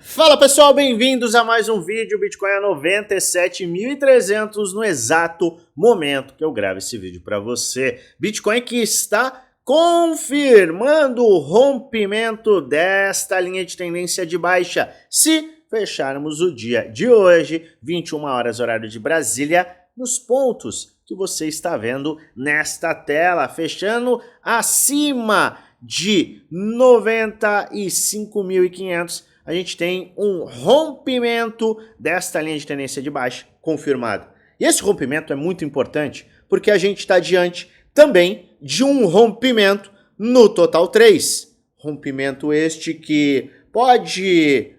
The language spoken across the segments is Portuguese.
Fala pessoal, bem-vindos a mais um vídeo. Bitcoin a 97.300 no exato momento que eu gravo esse vídeo para você. Bitcoin que está confirmando o rompimento desta linha de tendência de baixa. Se fecharmos o dia de hoje, 21 horas horário de Brasília, nos pontos que você está vendo nesta tela, fechando acima de 95.500, a gente tem um rompimento desta linha de tendência de baixa confirmado. E esse rompimento é muito importante porque a gente está diante também de um rompimento no Total 3. Rompimento este que pode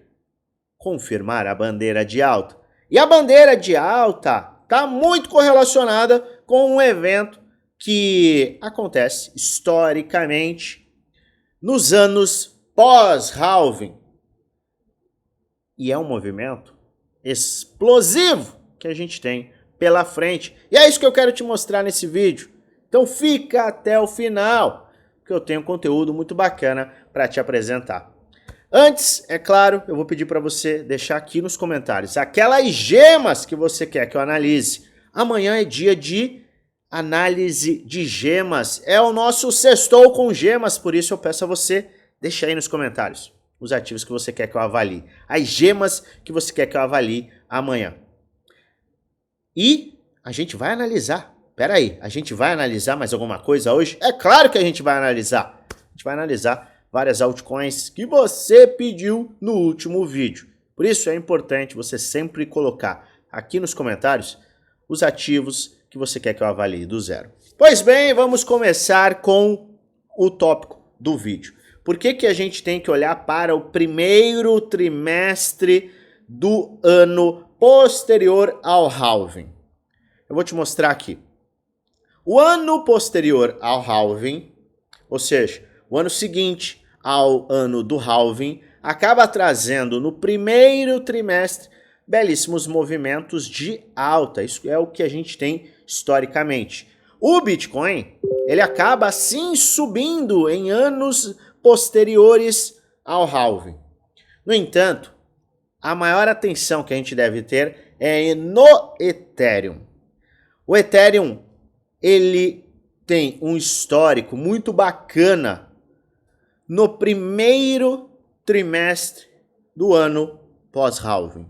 confirmar a bandeira de alta. E a bandeira de alta está muito correlacionada com um evento que acontece historicamente nos anos pós-halving. E é um movimento explosivo que a gente tem pela frente. E é isso que eu quero te mostrar nesse vídeo. Então fica até o final, que eu tenho conteúdo muito bacana para te apresentar. Antes, é claro, eu vou pedir para você deixar aqui nos comentários aquelas gemas que você quer que eu analise. Amanhã é dia de análise de gemas. É o nosso Sextou com Gemas, por isso eu peço a você deixar aí nos comentários os ativos que você quer que eu avalie, as gemas que você quer que eu avalie amanhã. E a gente vai analisar, peraí, a gente vai analisar mais alguma coisa hoje? É claro que a gente vai analisar. A gente vai analisar várias altcoins que você pediu no último vídeo. Por isso é importante você sempre colocar aqui nos comentários os ativos que você quer que eu avalie do zero. Pois bem, vamos começar com o tópico do vídeo. Por que a gente tem que olhar para o primeiro trimestre do ano posterior ao halving? Eu vou te mostrar aqui. O ano posterior ao halving, ou seja, o ano seguinte ao ano do halving, acaba trazendo no primeiro trimestre belíssimos movimentos de alta. Isso é o que a gente tem historicamente. O Bitcoin, ele acaba assim subindo em anos posteriores ao halving. No entanto, a maior atenção que a gente deve ter é no Ethereum. O Ethereum, ele tem um histórico muito bacana no primeiro trimestre do ano pós-halving.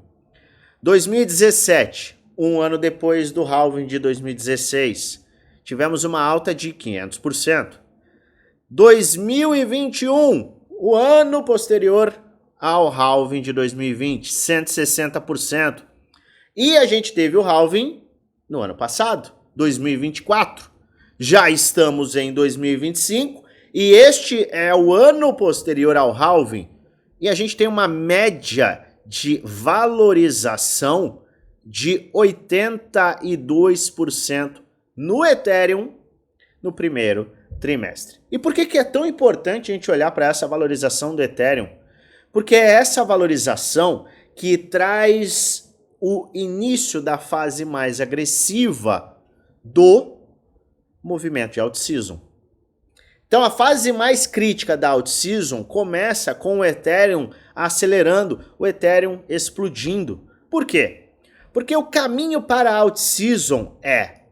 2017, um ano depois do halving de 2016, tivemos uma alta de 500%. 2021, o ano posterior ao halving de 2020, 160%. E a gente teve o halving no ano passado, 2024. Já estamos em 2025 e este é o ano posterior ao halving. E a gente tem uma média de valorização de 82% no Ethereum no primeiro trimestre. E por que é tão importante a gente olhar para essa valorização do Ethereum? Porque é essa valorização que traz o início da fase mais agressiva do movimento de alt-season. Então a fase mais crítica da alt-season começa com o Ethereum acelerando, o Ethereum explodindo. Por quê? Porque o caminho para a alt-season é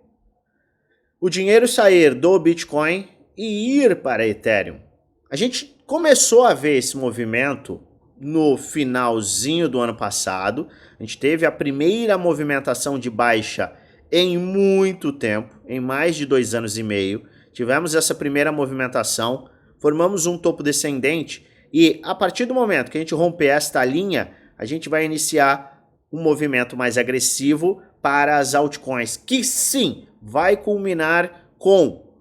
o dinheiro sair do Bitcoin e ir para Ethereum. A gente começou a ver esse movimento no finalzinho do ano passado. A gente teve a primeira movimentação de baixa em muito tempo, em mais de 2 anos e meio. Tivemos essa primeira movimentação, formamos um topo descendente e a partir do momento que a gente romper esta linha, a gente vai iniciar um movimento mais agressivo para as altcoins, que sim, vai culminar com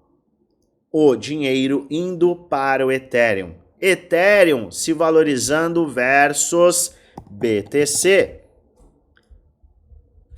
o dinheiro indo para o Ethereum. Ethereum se valorizando versus BTC.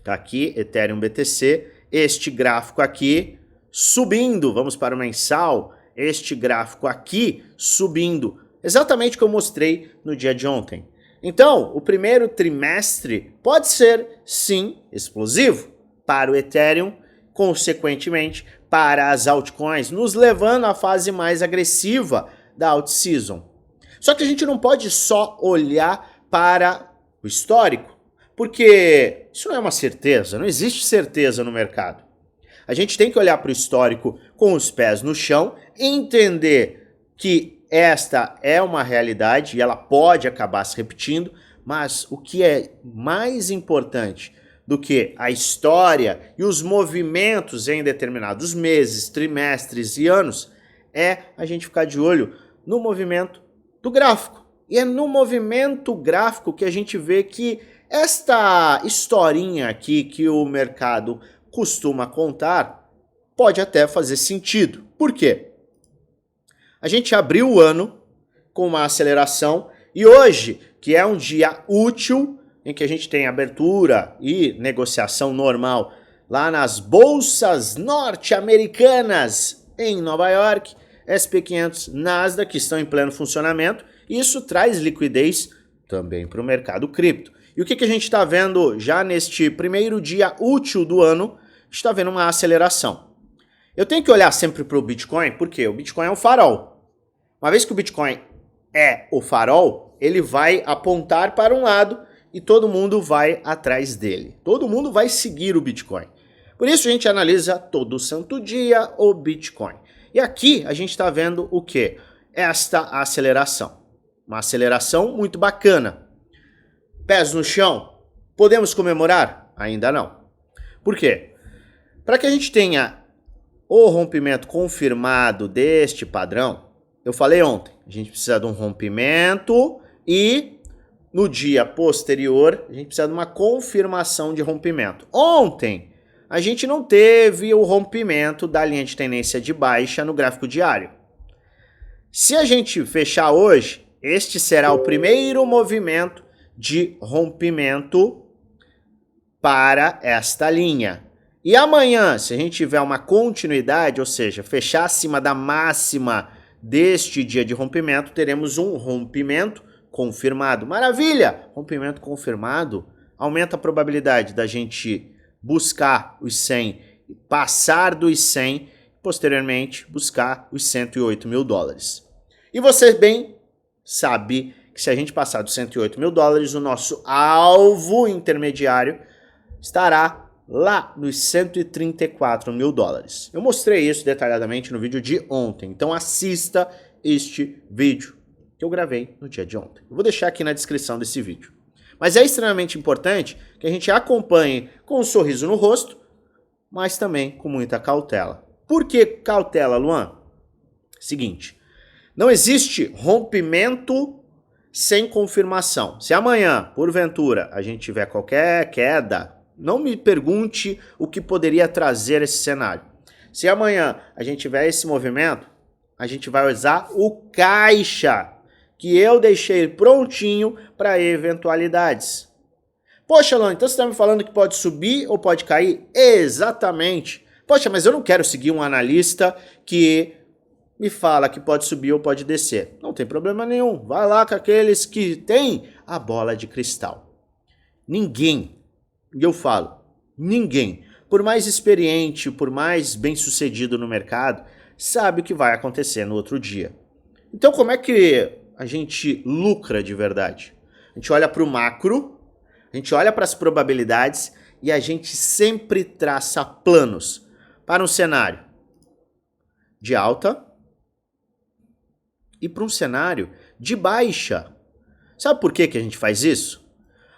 Tá aqui, Ethereum BTC. Este gráfico aqui subindo. Vamos para o mensal. Este gráfico aqui subindo. Exatamente o que eu mostrei no dia de ontem. Então, o primeiro trimestre pode ser, sim, explosivo para o Ethereum, consequentemente, para as altcoins, nos levando à fase mais agressiva da alt-season. Só que a gente não pode só olhar para o histórico, porque isso não é uma certeza, não existe certeza no mercado. A gente tem que olhar para o histórico com os pés no chão, entender que esta é uma realidade e ela pode acabar se repetindo, mas o que é mais importante do que a história e os movimentos em determinados meses, trimestres e anos é a gente ficar de olho no movimento do gráfico. E é no movimento gráfico que a gente vê que esta historinha aqui que o mercado costuma contar pode até fazer sentido. Por quê? A gente abriu o ano com uma aceleração e hoje, que é um dia útil em que a gente tem abertura e negociação normal lá nas bolsas norte-americanas em Nova York, SP500, Nasdaq, que estão em pleno funcionamento, e isso traz liquidez também para o mercado cripto. E o que a gente está vendo já neste primeiro dia útil do ano? A gente está vendo uma aceleração. Eu tenho que olhar sempre para o Bitcoin, porque o Bitcoin é um farol. Uma vez que o Bitcoin é o farol, ele vai apontar para um lado e todo mundo vai atrás dele. Todo mundo vai seguir o Bitcoin. Por isso a gente analisa todo santo dia o Bitcoin. E aqui a gente está vendo o quê? Esta aceleração. Uma aceleração muito bacana. Pés no chão. Podemos comemorar? Ainda não. Por quê? Para que a gente tenha o rompimento confirmado deste padrão, eu falei ontem, a gente precisa de um rompimento e no dia posterior a gente precisa de uma confirmação de rompimento. Ontem a gente não teve o rompimento da linha de tendência de baixa no gráfico diário. Se a gente fechar hoje, este será o primeiro movimento de rompimento para esta linha. E amanhã, se a gente tiver uma continuidade, ou seja, fechar acima da máxima deste dia de rompimento, teremos um rompimento confirmado. Maravilha! Rompimento confirmado aumenta a probabilidade da gente buscar os 100, passar dos 100, posteriormente buscar os 108 mil dólares. E você bem sabe que se a gente passar dos 108 mil dólares, o nosso alvo intermediário estará lá nos 134 mil dólares. Eu mostrei isso detalhadamente no vídeo de ontem, então assista este vídeo que eu gravei no dia de ontem. Eu vou deixar aqui na descrição desse vídeo. Mas é extremamente importante que a gente acompanhe com um sorriso no rosto, mas também com muita cautela. Por que cautela, Luan? Seguinte, não existe rompimento sem confirmação. Se amanhã, porventura, a gente tiver qualquer queda, não me pergunte o que poderia trazer esse cenário. Se amanhã a gente tiver esse movimento, a gente vai usar o caixa que eu deixei prontinho para eventualidades. Poxa, Luan, então você está me falando que pode subir ou pode cair? Exatamente. Poxa, mas eu não quero seguir um analista que me fala que pode subir ou pode descer. Não tem problema nenhum. Vai lá com aqueles que têm a bola de cristal. Ninguém, e eu falo, ninguém, por mais experiente, por mais bem-sucedido no mercado, sabe o que vai acontecer no outro dia. Então como é que a gente lucra de verdade? A gente olha para o macro, a gente olha para as probabilidades e a gente sempre traça planos para um cenário de alta e para um cenário de baixa. Sabe por que a gente faz isso?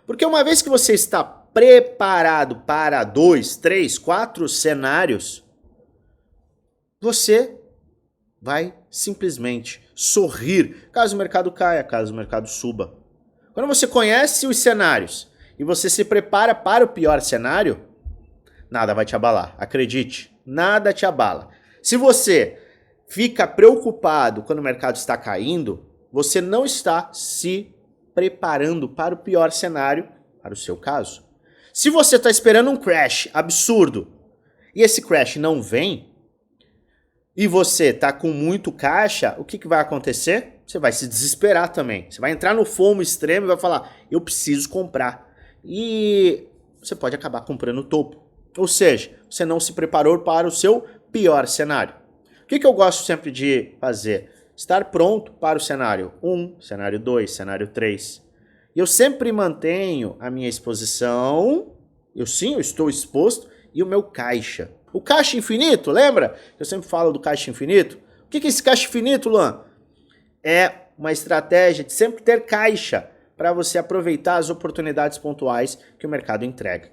Porque uma vez que você está preparado para 2, 3, 4 cenários, você vai simplesmente sorrir caso o mercado caia, caso o mercado suba. Quando você conhece os cenários e você se prepara para o pior cenário, nada vai te abalar. Acredite, nada te abala. Se você fica preocupado quando o mercado está caindo, você não está se preparando para o pior cenário para o seu caso. Se você está esperando um crash absurdo e esse crash não vem, e você está com muito caixa, o que vai acontecer? Você vai se desesperar também. Você vai entrar no FOMO extremo e vai falar, eu preciso comprar. E você pode acabar comprando o topo. Ou seja, você não se preparou para o seu pior cenário. O que eu gosto sempre de fazer? Estar pronto para o cenário 1, cenário 2, cenário 3. E eu sempre mantenho a minha exposição, eu estou exposto, e o meu caixa. O caixa infinito, lembra? Eu sempre falo do caixa infinito. O que é esse caixa infinito, Luan? É uma estratégia de sempre ter caixa para você aproveitar as oportunidades pontuais que o mercado entrega.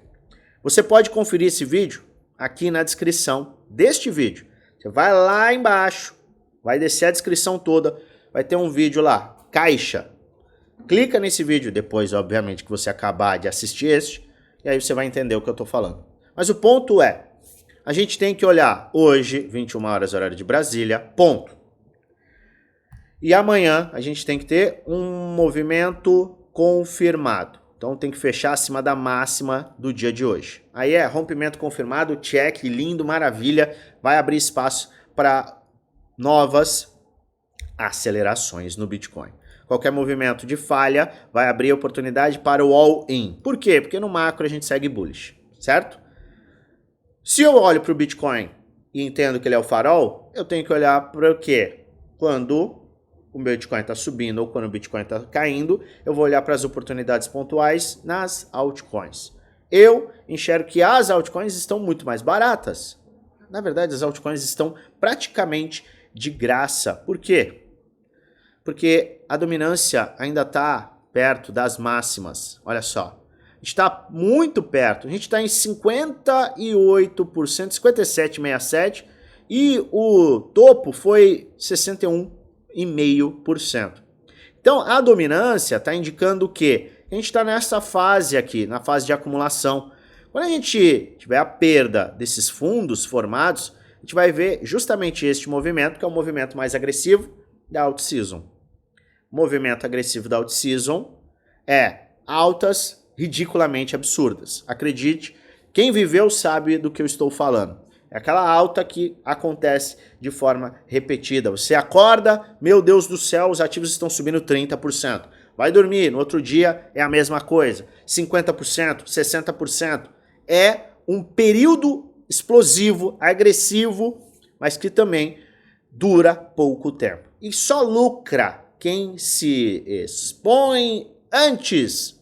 Você pode conferir esse vídeo aqui na descrição deste vídeo. Você vai lá embaixo, vai descer a descrição toda, vai ter um vídeo lá, caixa. Clica nesse vídeo depois, obviamente, que você acabar de assistir este, e aí você vai entender o que eu estou falando. Mas o ponto é, a gente tem que olhar hoje, 21 horas, horário de Brasília, ponto. E amanhã a gente tem que ter um movimento confirmado. Então tem que fechar acima da máxima do dia de hoje. Aí é rompimento confirmado, check, lindo, maravilha. Vai abrir espaço para novas acelerações no Bitcoin. Qualquer movimento de falha vai abrir oportunidade para o all-in. Por quê? Porque no macro a gente segue bullish, certo? Se eu olho para o Bitcoin e entendo que ele é o farol, eu tenho que olhar para o quê? Quando o Bitcoin está subindo ou quando o Bitcoin está caindo, eu vou olhar para as oportunidades pontuais nas altcoins. Eu enxergo que as altcoins estão muito mais baratas. Na verdade, as altcoins estão praticamente de graça. Por quê? Porque a dominância ainda está perto das máximas. Olha só. A gente está muito perto. A gente está em 58%, 57,67%. E o topo foi 61,5%. Então, a dominância está indicando o quê? A gente está nessa fase aqui, na fase de acumulação. Quando a gente tiver a perda desses fundos formados, a gente vai ver justamente este movimento, que é o movimento mais agressivo da alt-season. O movimento agressivo da alt-season é altas ridiculamente absurdas. Acredite, quem viveu sabe do que eu estou falando. É aquela alta que acontece de forma repetida. Você acorda, meu Deus do céu, os ativos estão subindo 30%. Vai dormir, no outro dia é a mesma coisa. 50%, 60%. É um período explosivo, agressivo, mas que também dura pouco tempo. E só lucra quem se expõe antes.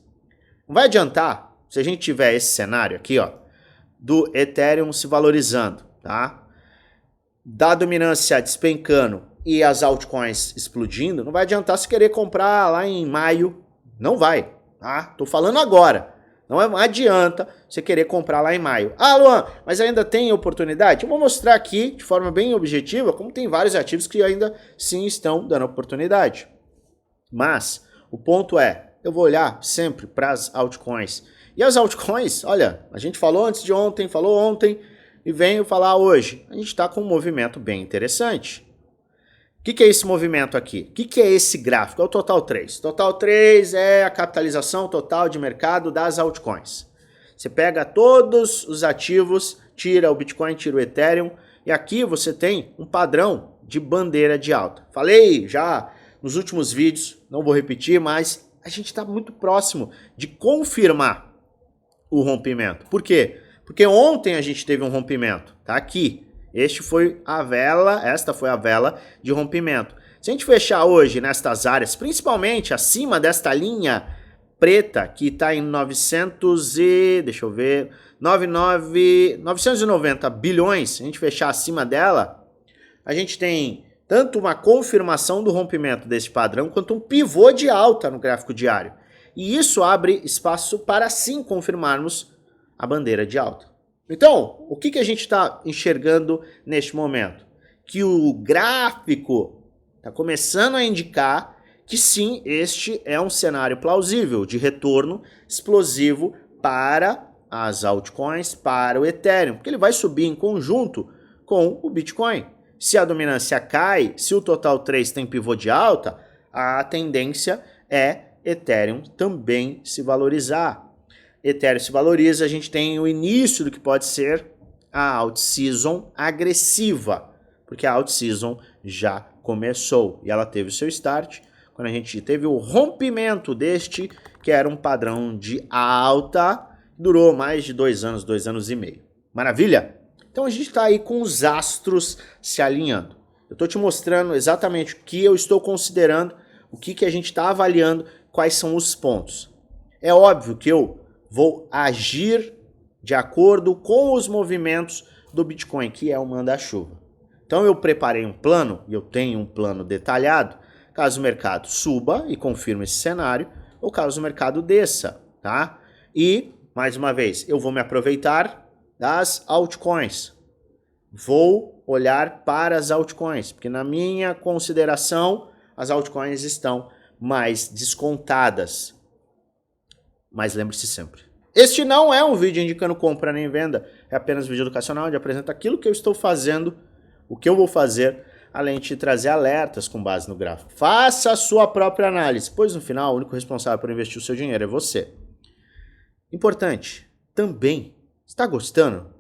Não vai adiantar se a gente tiver esse cenário aqui, ó, do Ethereum se valorizando, tá? Da dominância despencando e as altcoins explodindo, não vai adiantar se querer comprar lá em maio, não vai, tá? Tô falando agora. Não adianta você querer comprar lá em maio. Ah, Luan, mas ainda tem oportunidade? Eu vou mostrar aqui de forma bem objetiva como tem vários ativos que ainda sim estão dando oportunidade. Mas o ponto é, eu vou olhar sempre para as altcoins. E as altcoins, olha, a gente falou antes de ontem, falou ontem e venho falar hoje. A gente está com um movimento bem interessante. O que é esse movimento aqui? O que é esse gráfico? É o Total 3. Total 3 é a capitalização total de mercado das altcoins. Você pega todos os ativos, tira o Bitcoin, tira o Ethereum, e aqui você tem um padrão de bandeira de alta. Falei já nos últimos vídeos, não vou repetir, mas a gente está muito próximo de confirmar o rompimento. Por quê? Porque ontem a gente teve um rompimento, tá aqui. Esta foi a vela de rompimento. Se a gente fechar hoje nestas áreas, principalmente acima desta linha preta, que está em 990 bilhões, se a gente fechar acima dela, a gente tem tanto uma confirmação do rompimento desse padrão, quanto um pivô de alta no gráfico diário. E isso abre espaço para sim confirmarmos a bandeira de alta. Então, o que a gente está enxergando neste momento? Que o gráfico está começando a indicar que sim, este é um cenário plausível de retorno explosivo para as altcoins, para o Ethereum, porque ele vai subir em conjunto com o Bitcoin. Se a dominância cai, se o Total 3 tem pivô de alta, a tendência é Ethereum também se valorizar. Ethereum se valoriza, a gente tem o início do que pode ser a alt-season agressiva, porque a alt-season já começou e ela teve o seu start quando a gente teve o rompimento deste, que era um padrão de alta, durou mais de 2 anos e meio. Maravilha? Então a gente está aí com os astros se alinhando. Eu estou te mostrando exatamente o que eu estou considerando, o que a gente está avaliando, quais são os pontos. É óbvio que eu vou agir de acordo com os movimentos do Bitcoin, que é o manda-chuva. Então eu preparei um plano, e eu tenho um plano detalhado, caso o mercado suba e confirme esse cenário, ou caso o mercado desça, tá? E, mais uma vez, eu vou me aproveitar das altcoins. Vou olhar para as altcoins, porque na minha consideração, as altcoins estão mais descontadas. Mas lembre-se sempre, este não é um vídeo indicando compra nem venda, é apenas um vídeo educacional onde apresenta aquilo que eu estou fazendo, o que eu vou fazer, além de trazer alertas com base no gráfico. Faça a sua própria análise, pois no final o único responsável por investir o seu dinheiro é você. Importante, também, está gostando?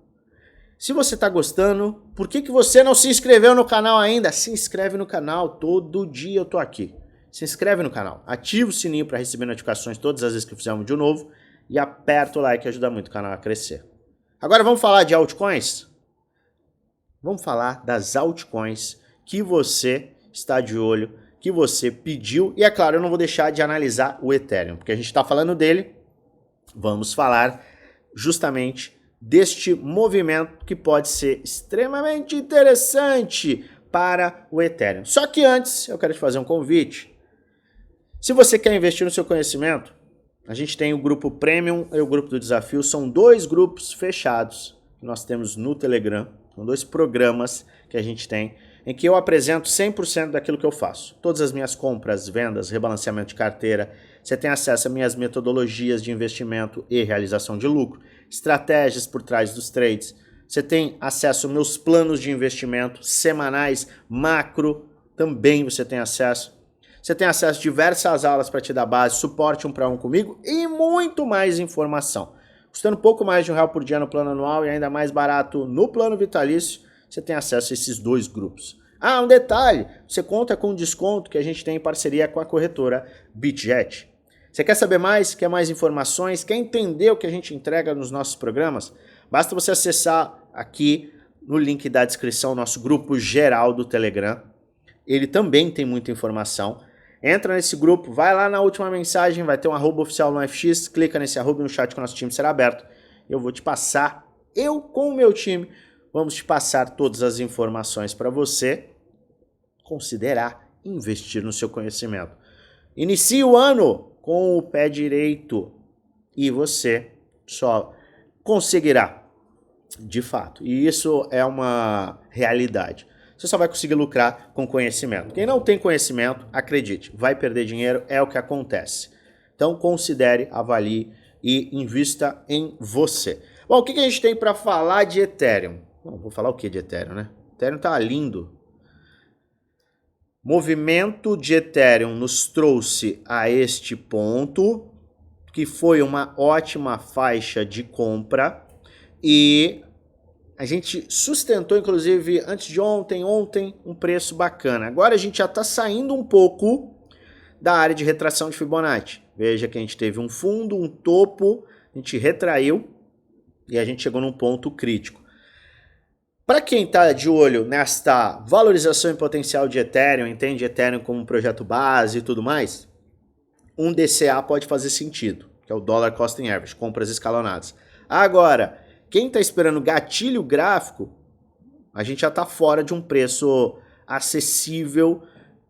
Se você está gostando, por que você não se inscreveu no canal ainda? Se inscreve no canal, todo dia eu tô aqui. Se inscreve no canal, ativa o sininho para receber notificações todas as vezes que fizer um vídeo novo e aperta o like que ajuda muito o canal a crescer. Agora vamos falar de altcoins? Vamos falar das altcoins que você está de olho, que você pediu. E é claro, eu não vou deixar de analisar o Ethereum, porque a gente está falando dele. Vamos falar justamente deste movimento que pode ser extremamente interessante para o Ethereum. Só que antes, eu quero te fazer um convite. Se você quer investir no seu conhecimento, a gente tem o grupo Premium e o grupo do Desafio. São dois grupos fechados que nós temos no Telegram. São dois programas que a gente tem, em que eu apresento 100% daquilo que eu faço. Todas as minhas compras, vendas, rebalanceamento de carteira. Você tem acesso às minhas metodologias de investimento e realização de lucro, estratégias por trás dos trades. Você tem acesso aos meus planos de investimento semanais, macro, também você tem acesso. Você tem acesso a diversas aulas para te dar base, suporte 1 para 1 comigo e muito mais informação. Custando pouco mais de R$1 por dia no plano anual e ainda mais barato no plano vitalício, você tem acesso a esses dois grupos. Ah, um detalhe, você conta com um desconto que a gente tem em parceria com a corretora BitGet. Você quer saber mais? Quer mais informações? Quer entender o que a gente entrega nos nossos programas? Basta você acessar aqui no link da descrição o nosso grupo geral do Telegram. Ele também tem muita informação. Entra nesse grupo, vai lá na última mensagem, vai ter um @oficial no FX, clica nesse @ e no chat que o nosso time será aberto. Eu vou te passar, eu com o meu time, vamos te passar todas as informações para você considerar investir no seu conhecimento. Inicie o ano com o pé direito e você só conseguirá, de fato. E isso é uma realidade. Você só vai conseguir lucrar com conhecimento. Quem não tem conhecimento, acredite, vai perder dinheiro, é o que acontece. Então considere, avalie e invista em você. Bom, o que a gente tem para falar de Ethereum? Bom, vou falar o que de Ethereum, né? Ethereum tá lindo. Movimento de Ethereum nos trouxe a este ponto, que foi uma ótima faixa de compra e a gente sustentou, inclusive, antes de ontem, um preço bacana. Agora a gente já está saindo um pouco da área de retração de Fibonacci. Veja que a gente teve um fundo, um topo, a gente retraiu e a gente chegou num ponto crítico. Para quem está de olho nesta valorização em potencial de Ethereum, entende Ethereum como um projeto base e tudo mais, um DCA pode fazer sentido, que é o Dollar Cost Average, compras escalonadas. Agora, quem está esperando gatilho gráfico, a gente já está fora de um preço acessível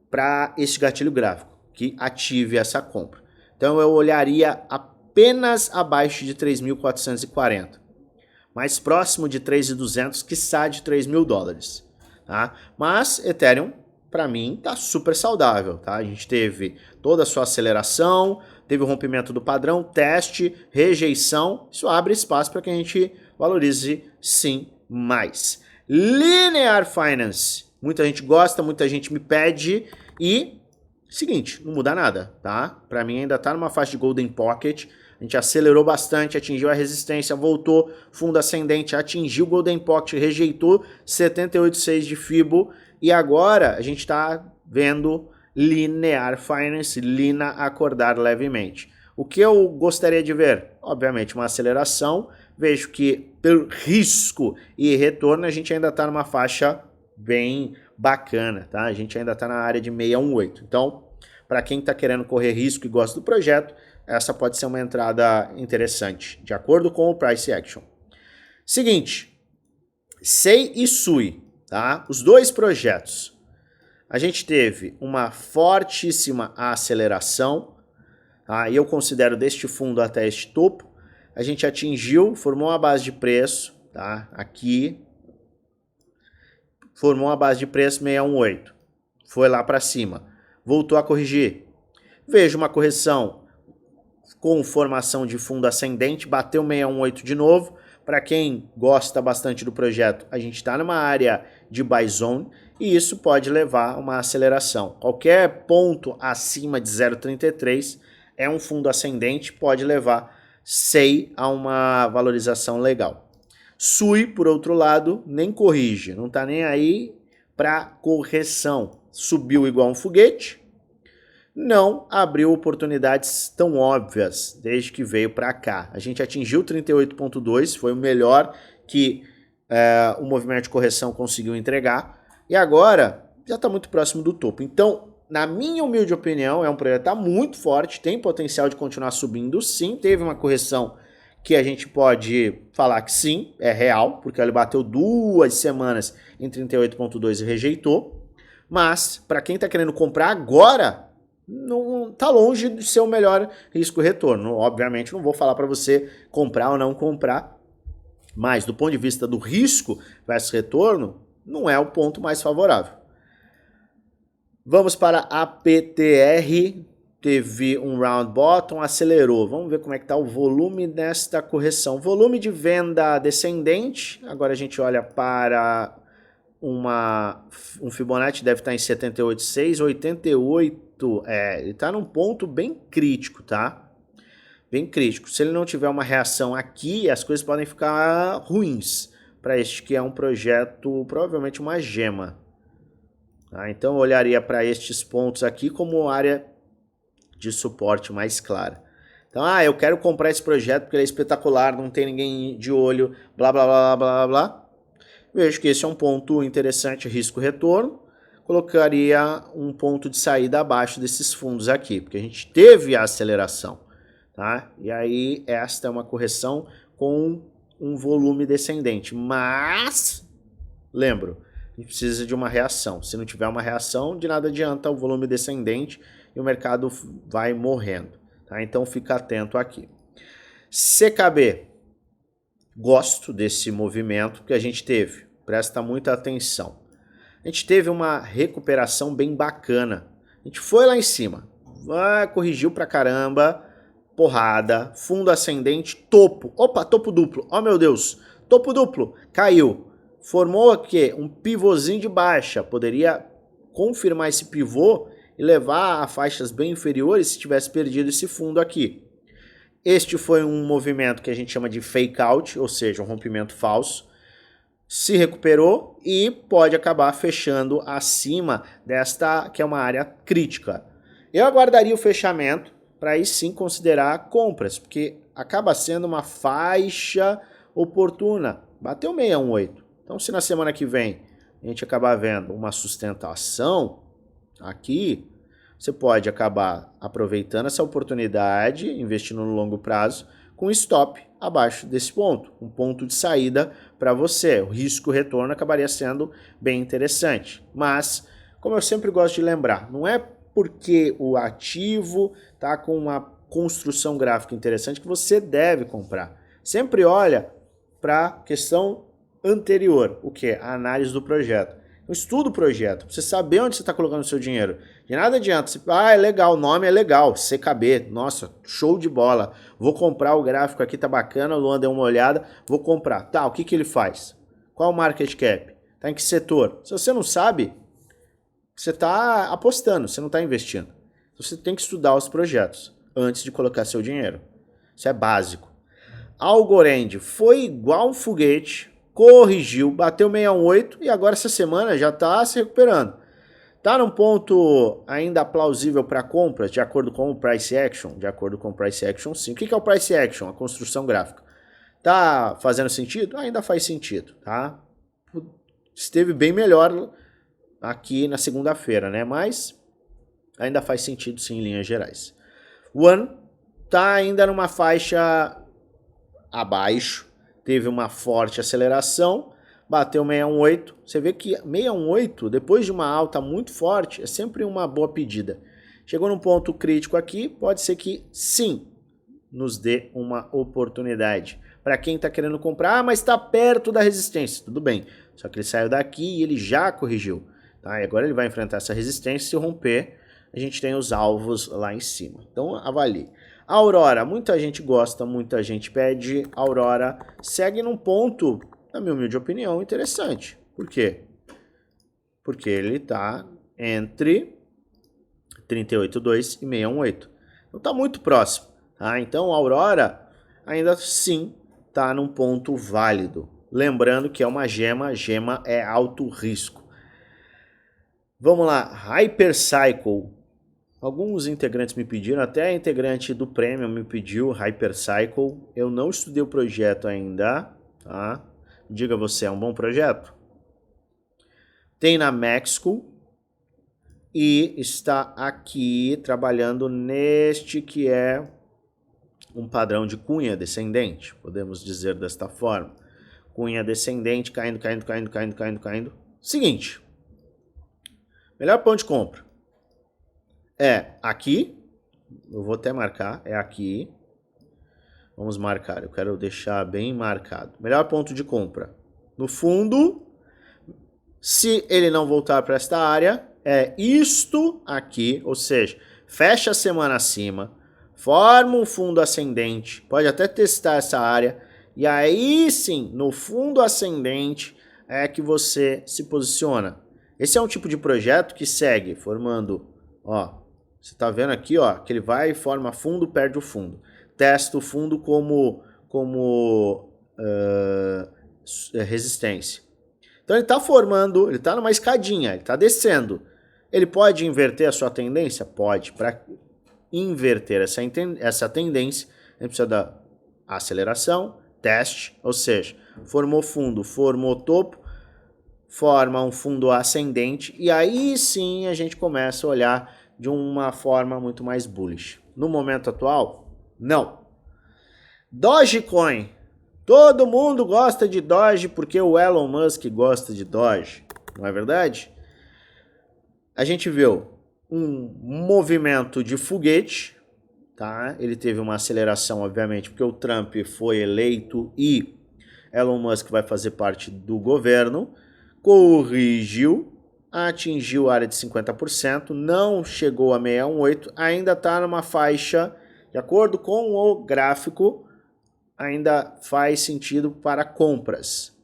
para esse gatilho gráfico, que ative essa compra. Então eu olharia apenas abaixo de 3.440. Mais próximo de 3.200, quiçá de $3.000, tá? Mas Ethereum, para mim, tá super saudável, tá? A gente teve toda a sua aceleração, teve o rompimento do padrão, teste, rejeição, isso abre espaço para que a gente valorize sim mais. Linear Finance, muita gente gosta, muita gente me pede e, seguinte, não muda nada, tá? Para mim ainda tá numa faixa de Golden Pocket. A gente acelerou bastante, atingiu a resistência, voltou, fundo ascendente, atingiu o Golden Pocket, rejeitou 78,6 de Fibo e agora a gente está vendo Linear Finance, Lina acordar levemente. O que eu gostaria de ver? Obviamente uma aceleração, vejo que pelo risco e retorno a gente ainda está numa faixa bem bacana, tá? A gente ainda está na área de 618. Então, para quem está querendo correr risco e gosta do projeto, essa pode ser uma entrada interessante, de acordo com o Price Action. Seguinte, SEI e SUI, tá? Os dois projetos. A gente teve uma fortíssima aceleração, tá? E eu considero deste fundo até este topo. A gente atingiu, formou uma base de preço, tá? Aqui, formou uma base de preço 618, foi lá para cima, voltou a corrigir. Vejo uma correção com formação de fundo ascendente, bateu 618 de novo. Para quem gosta bastante do projeto, a gente está numa área de buy zone e isso pode levar a uma aceleração. Qualquer ponto acima de 0,33 é um fundo ascendente, pode levar SEI a uma valorização legal. SUI, por outro lado, nem corrige, não está nem aí para correção. Subiu igual um foguete, não abriu oportunidades tão óbvias desde que veio para cá. A gente atingiu 38,2, foi o melhor que o movimento de correção conseguiu entregar, e agora já está muito próximo do topo. Então, na minha humilde opinião, é um projeto que está muito forte, tem potencial de continuar subindo, sim. Teve uma correção que a gente pode falar que sim, é real, porque ele bateu 2 semanas em 38,2 e rejeitou, mas para quem está querendo comprar agora, não tá longe de ser o melhor risco-retorno. Obviamente não vou falar para você comprar ou não comprar, mas do ponto de vista do risco versus retorno, não é o ponto mais favorável. Vamos para a PTR, teve um round bottom, acelerou. Vamos ver como é que está o volume desta correção. Volume de venda descendente, agora a gente olha para um Fibonacci, deve estar em 78,6, 88, ele está num ponto bem crítico, tá? Bem crítico. Se ele não tiver uma reação aqui, as coisas podem ficar ruins para este que é um projeto, provavelmente uma gema. Tá? Então eu olharia para estes pontos aqui como área de suporte mais clara. Então, eu quero comprar esse projeto porque ele é espetacular, não tem ninguém de olho, blá, blá, blá, blá, blá, blá. Vejo que esse é um ponto interessante, risco-retorno. Colocaria um ponto de saída abaixo desses fundos aqui, porque a gente teve a aceleração, tá? E aí esta é uma correção com um volume descendente. Mas, lembro, a gente precisa de uma reação. Se não tiver uma reação, de nada adianta o volume descendente e o mercado vai morrendo, tá? Então fica atento aqui. CKB. Gosto desse movimento que a gente teve, presta muita atenção. A gente teve uma recuperação bem bacana. A gente foi lá em cima, corrigiu pra caramba, porrada, fundo ascendente, topo. Opa, topo duplo, oh meu Deus, topo duplo, caiu. Formou aqui um pivôzinho de baixa, poderia confirmar esse pivô e levar a faixas bem inferiores se tivesse perdido esse fundo aqui. Este foi um movimento que a gente chama de fake out, ou seja, um rompimento falso. Se recuperou e pode acabar fechando acima desta, que é uma área crítica. Eu aguardaria o fechamento para aí sim considerar compras, porque acaba sendo uma faixa oportuna. Bateu 618. Então, se na semana que vem a gente acabar vendo uma sustentação aqui, você pode acabar aproveitando essa oportunidade, investindo no longo prazo, com stop abaixo desse ponto, um ponto de saída para você. O risco-retorno acabaria sendo bem interessante. Mas, como eu sempre gosto de lembrar, não é porque o ativo está com uma construção gráfica interessante que você deve comprar. Sempre olha para a questão anterior, o que? A análise do projeto. Estuda o projeto, pra você saber onde você está colocando o seu dinheiro. De nada adianta, você, é legal, o nome é legal, CKB, nossa, show de bola. Vou comprar o gráfico aqui, tá bacana, o Luan deu uma olhada, vou comprar. Tá, o que que ele faz? Qual o market cap? Tá em que setor? Se você não sabe, você está apostando, você não está investindo. Você tem que estudar os projetos antes de colocar seu dinheiro. Isso é básico. Algorand foi igual um foguete, corrigiu, bateu 618 e agora essa semana já está se recuperando. Está num ponto ainda plausível para compras, de acordo com o Price Action? De acordo com o Price Action, sim. O que é o Price Action? A construção gráfica. Tá fazendo sentido? Ainda faz sentido, tá? Esteve bem melhor aqui na segunda-feira, né? Mas ainda faz sentido sim em linhas gerais. One tá ainda numa faixa abaixo, teve uma forte aceleração, bateu 618, você vê que 618, depois de uma alta muito forte, é sempre uma boa pedida. Chegou num ponto crítico aqui, pode ser que sim, nos dê uma oportunidade. Para quem está querendo comprar, mas está perto da resistência, tudo bem. Só que ele saiu daqui e ele já corrigiu. Tá? E agora ele vai enfrentar essa resistência, se romper, a gente tem os alvos lá em cima. Então avalie. A Aurora, muita gente gosta, muita gente pede. A Aurora segue num ponto, na minha humilde opinião, interessante. Por quê? Porque ele está entre 38,2 e 618. Não está muito próximo. Tá? Então a Aurora ainda sim está num ponto válido. Lembrando que é uma gema, gema é alto risco. Vamos lá, Hypercycle. Alguns integrantes me pediram, até a integrante do Premium me pediu Hypercycle. Eu não estudei o projeto ainda, tá? Diga você, é um bom projeto? Tem na Mexico e está aqui trabalhando neste que é um padrão de cunha descendente, podemos dizer desta forma. Cunha descendente, caindo, caindo, caindo, caindo, caindo, caindo. Seguinte, melhor ponto de compra é aqui, eu vou até marcar, é aqui. Vamos marcar, eu quero deixar bem marcado. Melhor ponto de compra no fundo, se ele não voltar para esta área, é isto aqui, ou seja, fecha a semana acima, forma um fundo ascendente, pode até testar essa área, e aí sim, no fundo ascendente é que você se posiciona. Esse é um tipo de projeto que segue formando, ó, você tá vendo aqui, ó, que ele vai e forma fundo, perde o fundo. Testa o fundo como resistência. Então ele está formando, ele está numa escadinha, ele está descendo. Ele pode inverter a sua tendência? Pode. Para inverter essa tendência, a gente precisa da aceleração, teste, ou seja, formou fundo, formou topo, forma um fundo ascendente e aí sim a gente começa a olhar de uma forma muito mais bullish. No momento atual, não. Dogecoin. Todo mundo gosta de Doge porque o Elon Musk gosta de Doge, não é verdade? A gente viu um movimento de foguete, tá? Ele teve uma aceleração, obviamente, porque o Trump foi eleito e Elon Musk vai fazer parte do governo, corrigiu, atingiu a área de 50%, não chegou a 618, ainda está numa faixa, de acordo com o gráfico, ainda faz sentido para compras.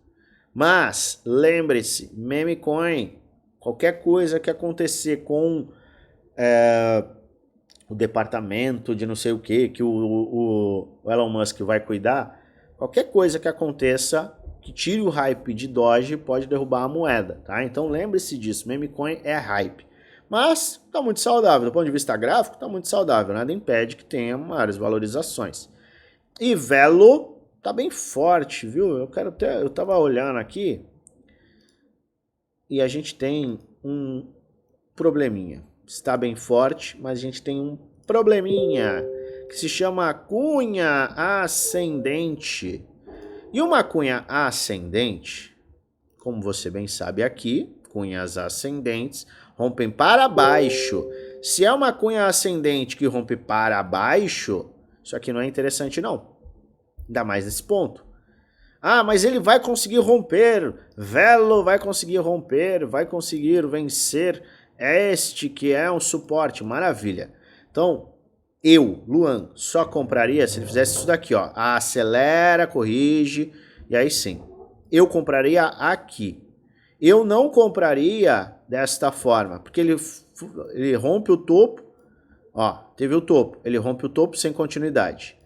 Mas, lembre-se, meme coin, qualquer coisa que acontecer com o departamento de não sei o que o Elon Musk vai cuidar, qualquer coisa que aconteça que tire o hype de Doge pode derrubar a moeda, tá? Então lembre-se disso, meme coin é hype. Mas tá muito saudável, do ponto de vista gráfico, tá muito saudável, nada impede que tenha maiores valorizações. E Velo tá bem forte, viu? Eu tava olhando aqui e a gente tem um probleminha. Está bem forte, mas a gente tem um probleminha que se chama cunha ascendente. E uma cunha ascendente, como você bem sabe aqui, cunhas ascendentes rompem para baixo. Se é uma cunha ascendente que rompe para baixo, isso aqui não é interessante não. Ainda mais nesse ponto. Ah, mas ele vai conseguir romper. Velo vai conseguir romper, vai conseguir vencer este que é um suporte. Maravilha. Então, eu, Luan, só compraria se ele fizesse isso daqui, ó. Acelera, corrige, e aí sim. Eu compraria aqui. Eu não compraria desta forma, porque ele rompe o topo, ó, teve o topo. Ele rompe o topo sem continuidade.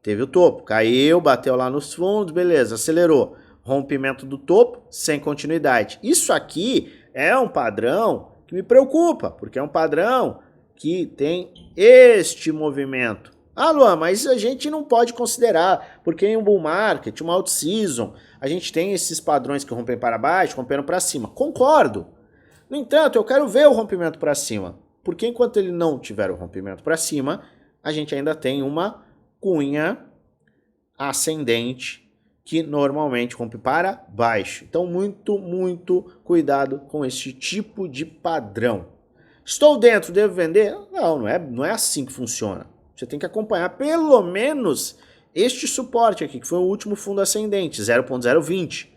Teve o topo, caiu, bateu lá nos fundos, beleza, acelerou. Rompimento do topo sem continuidade. Isso aqui é um padrão que me preocupa, porque é um padrão que tem este movimento. Ah, Luan, mas a gente não pode considerar, porque em um bull market, uma out-season, a gente tem esses padrões que rompem para baixo, rompendo para cima. Concordo. No entanto, eu quero ver o rompimento para cima, porque enquanto ele não tiver o rompimento para cima, a gente ainda tem uma cunha ascendente que normalmente rompe para baixo. Então, muito cuidado com esse tipo de padrão. Estou dentro, devo vender? Não é assim que funciona. Você tem que acompanhar pelo menos este suporte aqui, que foi o último fundo ascendente, 0.020.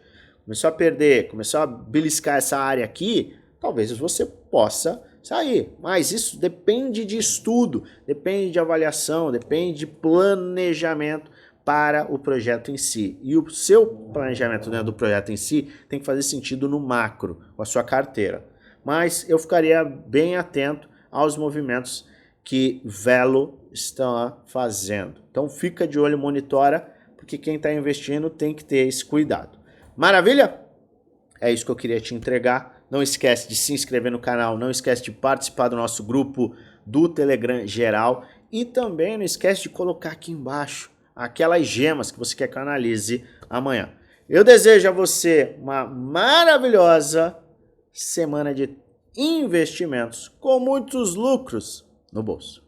Começou a perder, começou a beliscar essa área aqui, talvez você possa sair. Mas isso depende de estudo, depende de avaliação, depende de planejamento para o projeto em si. E o seu planejamento dentro do projeto em si tem que fazer sentido no macro, com a sua carteira. Mas eu ficaria bem atento aos movimentos que Velo está fazendo. Então fica de olho, monitora, porque quem está investindo tem que ter esse cuidado. Maravilha? É isso que eu queria te entregar. Não esquece de se inscrever no canal, não esquece de participar do nosso grupo do Telegram geral e também não esquece de colocar aqui embaixo aquelas gemas que você quer que eu analise amanhã. Eu desejo a você uma maravilhosa semana de investimentos com muitos lucros no bolso.